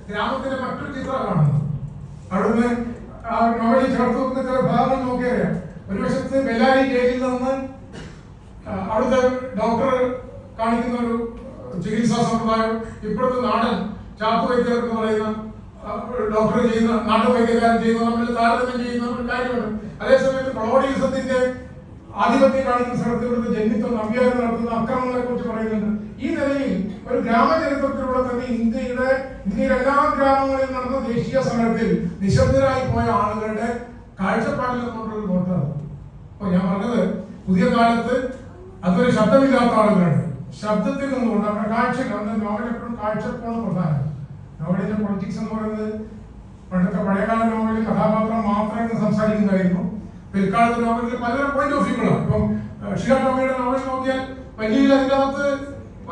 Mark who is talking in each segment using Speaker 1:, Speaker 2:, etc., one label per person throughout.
Speaker 1: ഗ്രാമത്തിന്റെ മറ്റൊരു ചിത്രം കാണുന്നത്. അവിടുന്ന് ആ നോവലിൽ ചേർത്ത് വെക്കുന്ന ചില ഭാഗങ്ങൾ നോക്കിയറിയാം. ഒരു വശത്ത് ബെല്ലാരി ജയിലിൽ നിന്ന് അവിടുത്തെ ഡോക്ടർ കാണിക്കുന്ന ഒരു ചികിത്സാ സമ്പ്രദായം, ഇപ്പോഴത്തെ നാടൻ ചാപ്പുവൈദ്യർ എന്ന് പറയുന്ന ഡോക്ടർ ചെയ്യുന്ന നാട്ടുവൈദ്യകാരൻ ചെയ്യുന്ന തമ്മിൽ താരതമ്യം ചെയ്യുന്ന ഒരു കാര്യമുണ്ട്. അതേസമയത്ത് കൊളോണിയലിസത്തിന്റെ ആധിപത്യം കാണിക്കുന്ന സ്ഥലത്ത് ഇവിടുത്തെ ജന്മിത്വം നമ്പ്യാർ നടത്തുന്ന അക്രമങ്ങളെ കുറിച്ച് പറയുന്നുണ്ട്. ഈ നിലയിൽ ഒരു ഗ്രാമചരിത്രത്തിലൂടെ തന്നെ ഇന്ത്യയിലെ എല്ലാ ഗ്രാമങ്ങളിൽ നടന്ന ദേശീയ സമരത്തിൽ നിശബ്ദരായി പോയ ആളുകളുടെ കാഴ്ചപ്പാടിൽ നിന്നുകൊണ്ടൊരു നോട്ടാണ്. അപ്പൊ ഞാൻ പറഞ്ഞത്, പുതിയ കാലത്ത് അതൊരു ശബ്ദമില്ലാത്ത ആളുകളുണ്ട്. ശബ്ദത്തിൽ നിന്നുകൊണ്ട് അവരുടെ കാഴ്ച, നോവൽ എപ്പോഴും കാഴ്ചപ്പാണ് പ്രധാനം. നോവലിന്റെ പൊളിറ്റിക്സ് എന്ന് പറയുന്നത് പഴയകാല നോവലിൽ കഥാപാത്രം മാത്രമായിട്ട് സംസാരിക്കുന്നതായിരുന്നു. പിൽക്കാലത്ത് നോവലിൽ പല പോയിന്റ് ഓഫ് വ്യൂകളാണ്. ഇപ്പം ഷിയ ടോമിയുടെ നോവൽ നോക്കിയാൽ വലിയ അതിനകത്ത്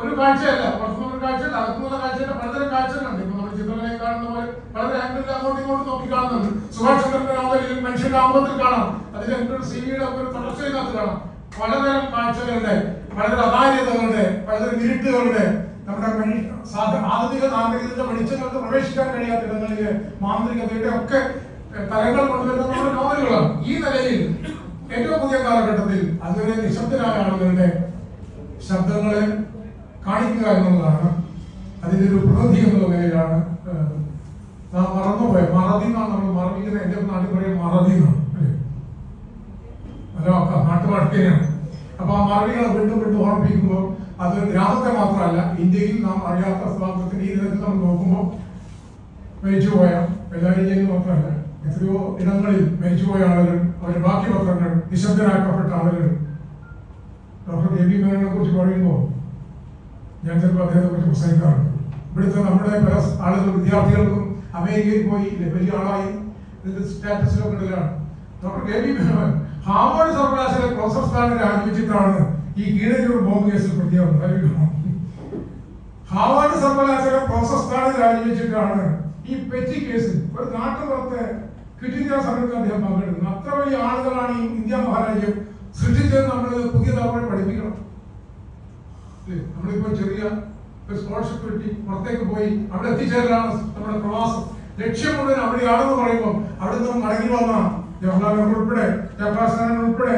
Speaker 1: ഒരു കാഴ്ചയല്ല, പുറത്തുനിന്നൊരു കാഴ്ചയല്ല, അകത്തുനിന്നുള്ള കാഴ്ചയല്ല, പലതരം കാഴ്ചകളുണ്ട്. ഇപ്പൊ നമ്മൾ ചിത്രങ്ങളിൽ കാണുന്ന പോലെ വളരെ ആംഗിളിൽ അങ്ങോട്ടും ഇങ്ങോട്ടും നോക്കി കാണുന്നുണ്ട്. സുഭാഷ് ചന്ദ്രന്റെ നോവലിൽ മനുഷ്യന്റെ ആമുഖത്തിൽ കാണാം, അതിൽ ഒരു സിവിയുടെ ഒരു തുടർച്ചയിനകത്ത് കാണാം. പലതരം കാഴ്ചകളുടെ, പലതരം അതാര്യതകളുടെ, പലതരം ഇരുട്ടുകളുടെ, നമ്മുടെ ആധുനിക നാഗരികതയുടെ വെളിച്ചങ്ങൾക്ക് പ്രവേശിക്കാൻ കഴിയാത്ത ഇടങ്ങളിലെ മാന്ത്രികതയുടെ ഒക്കെ തലങ്ങൾ കൊണ്ടുവരുന്ന നമ്മുടെ നോവലുകളാണ്. ഈ നിലയിൽ ഏറ്റവും പുതിയ കാലഘട്ടത്തിൽ അതുവരെ നിശബ്ദരായ ആളുകളുടെ ശബ്ദങ്ങളെ കാണിക്കുക എന്നുള്ളതാണ് അതിന്റെ ഒരു പ്രതിനിധി എന്നുള്ള നിലയിലാണ് നാം മറന്നുപോയ മറതി എന്നാണ് നമ്മൾ മറവിക്കുന്നത്. എന്റെ നാട്ടിൽ പറയാൻ മറതി എന്നാണ് അല്ലേ, അല്ല നാട്ടുപാട്ടിയാണ്. അപ്പൊ ആ മറവികളെ വീണ്ടും വീണ്ടും ഓർമ്മിപ്പിക്കുമ്പോൾ അത് ഗ്രാമത്തെ മാത്രമല്ല, ഇന്ത്യയിൽ നാം അറിയാത്ത സ്വാതന്ത്ര്യത്തിന്റെ ഈ ദിനത്തിൽ നമ്മൾ നോക്കുമ്പോൾ മരിച്ചുപോയ ബെല്ലാരി ജയിലിൽ മാത്രമല്ല, എത്രയോ ഇടങ്ങളിൽ മരിച്ചുപോയ ആളുകൾ, അവരുടെ ബാക്കി പത്രങ്ങൾ, നിശബ്ദരാക്കപ്പെട്ട ആളുകൾ. ഡോക്ടർ കെ പി മേനോനെ കുറിച്ച് പറയുമ്പോൾ ഞാൻ ചിലപ്പോൾ അദ്ദേഹത്തെ കുറിച്ച് പ്രസംഗിക്കാറുണ്ട്. ഇവിടുത്തെ നമ്മുടെ പല ആളുകൾ, വിദ്യാർത്ഥികൾക്കും അമേരിക്കയിൽ പോയി വലിയ ആളായി ഇതിന്റെ സ്റ്റാറ്റസിലൊക്കെ ഉള്ളതാണ്. Doctor K P Menon Harvard സർവകലാശാല പ്രൊഫസർ സ്ഥാനം രാജിവെച്ചിട്ടാണ് ഈ കീഴൂർ ബോംബ് കേസിൽ പ്രതിയാവുന്നത്. ഹാർവാർഡ് സർവകലാശാല പ്രൊഫസർ സ്ഥാനം രാജിവെച്ചിട്ടാണ് ഈ പെറ്റി കേസിൽ ഒരു നാട്ടുപുറത്തെ ക്വിറ്റ് ഇന്ത്യ സമരത്തിൽ അദ്ദേഹം പങ്കെടുക്കുന്നത്. അത്ര വലിയ ആളുകളാണ് ഈ ഇന്ത്യ മഹാരാജ്യം സൃഷ്ടിച്ചത്. നമ്മൾ പുതിയ തലമുറ പഠിപ്പിക്കണം. നമ്മളിപ്പോ ചെറിയ ഒരു സ്കോളർഷിപ്പ് കിട്ടി പുറത്തേക്ക് പോയി അവിടെ എത്തിച്ചേരലാണ് നമ്മുടെ പ്രവാസം. ലക്ഷ്യം മുഴുവൻ അവിടെയാണെന്ന് പറയുമ്പോൾ അവിടെ നിന്ന് മടങ്ങി വന്ന ജവഹർലാൽ നെഹ്റു ഉൾപ്പെടെ, ജവഹർലാൽ ഉൾപ്പെടെ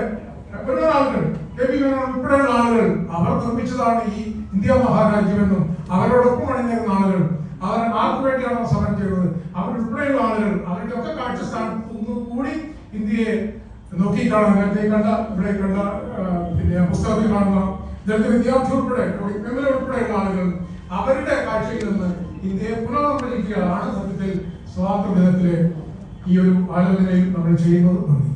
Speaker 1: ഒരുപാട് ആളുകൾ, കെ പി മേനോൻ ഉൾപ്പെടെയുള്ള ആളുകൾ അവർ നിർമ്മിച്ചതാണ് ഈ ഇന്ത്യ മഹാരാജ്യമെന്നും അവരോടൊപ്പം അണിനിരുന്ന ആളുകൾ, അവർ ആർക്ക് വേണ്ടിയാണോ സമരം ചെയ്തത്, അവരുൾപ്പെടെയുള്ള ആളുകൾ അവരുടെ ഒക്കെ കാഴ്ച സ്ഥാനത്ത് ഒന്നുകൂടി ഇന്ത്യയെ നോക്കിക്കാണാൻ നേരത്തെ കണ്ട ഇവിടെ കണ്ട പിന്നെ പുസ്തകത്തിൽ കാണുന്ന ഇദ്ദേഹത്തെ വിദ്യാർത്ഥി ഉൾപ്പെടെ ഉൾപ്പെടെയുള്ള ആളുകൾ അവരുടെ കാഴ്ചയിൽ നിന്ന് ഇന്ത്യയെ പുനർനിർമ്മിക്കുകയാണ് സത്യത്തിൽ സ്വാതന്ത്ര്യ ദിനത്തിലെ ഈ ഒരു ആലോചനയിൽ നമ്മൾ ചെയ്യുന്നത്. നന്ദി.